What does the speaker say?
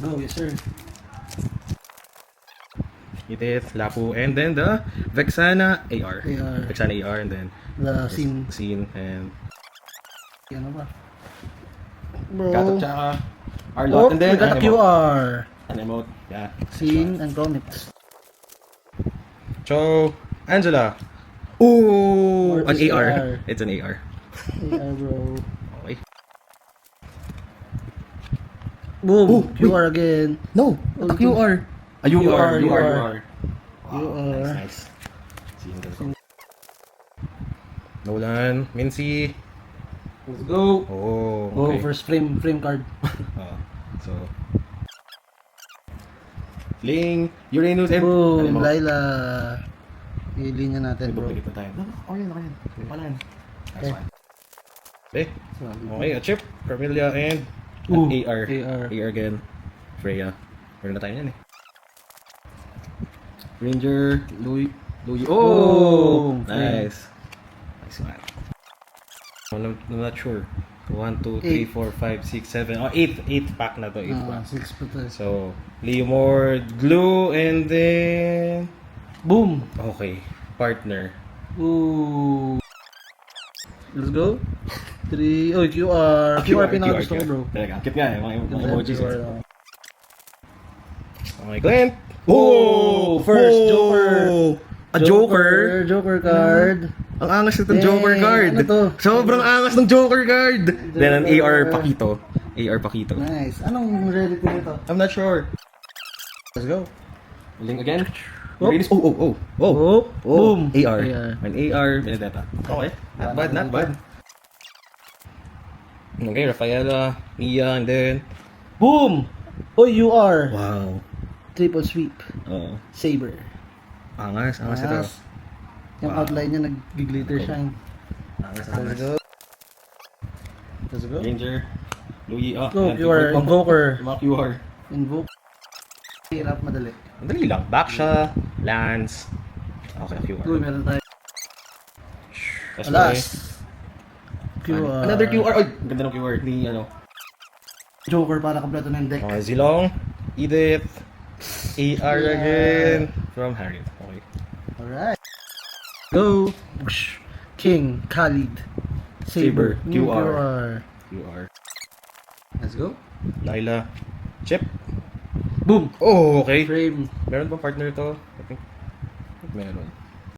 go, yes sir. Edith, Lapu, and then the Vexana AR. AR. Vexana AR, and then The scene. Scene, and Ano ba? Bro. Kato tsaka Arlot, Oh, and then we got a an emote. QR. An emote, yeah. Scene and comics. So, Angela. Ooh, an Mortis AR. AR. It's an AR. AR bro. Okay. Boom. Oh, QR again. No, Oh, a QR. A UR. UR. Wow, UR. nice. Scene ganito. Nolan, Mincy. Let's go. Oh, Go okay. first frame card. So, Ling, Uranus, and Boom. ano mo? Laila. Ilinya natin bro. Duplicate pa tayo. No, okay yan. Wala yan. Nice Okay. one. Okay, a chip, Carmelia, and an Ooh, AR. AR. AR again. Freya. Meron na tayo yan eh. Ranger, Louis. Oh! Boom. Nice. Nice one. I'm not sure. 1, 2, 3, 4, 5, 6, 7. Oh, 8 pack na to. 8 pack. 6 pa to. So, Leomord, Glue, and then... Boom. Okay. Partner. Ooh. Let's go. 3. Oh, QR. QR pinaka gusto ko bro. Talaga. Kit nga eh. Mga emojis. QR. Okay, Clint. Oh, first Joker. A Joker? Joker card. Ang angas nitong Dang, Joker card. ano to? Sobrang angas ng Joker card. Then an AR Joker. Pakito. AR Pakito. Nice. Anong rarity nito? I'm not sure. Let's go. Link again. Oh. Oh. Boom. AR. AR. An AR. Benedetta. Okay. Not bad, not bad. Okay, Rafaela, Mia, and then... Boom. Oh, UR. Wow. Triple sweep. Oo. Saber. Angas ito. Nice. Yung Wow. outline niya nag-glitter shine. Let's go. Let's go. Ranger, Louis, Go, and QR. Invoker. Mga QR. Invoke. Hirap madali. Madali lang. Baksha, Lance. Okay, QR. Uy, meron tayo. That's Alas. why. QR. Another QR. Ay, ganda ng QR. Ni ano. Joker para kompleto na yung deck. Okay, Zilong, Edith, AR Yeah. again. From Harriet. Okay. Alright. Go. King. Khalid. Saber. New QR. QR. Let's go. Laila, Chip. Boom. Oh, okay. Frame. Meron bang partner to? I think meron.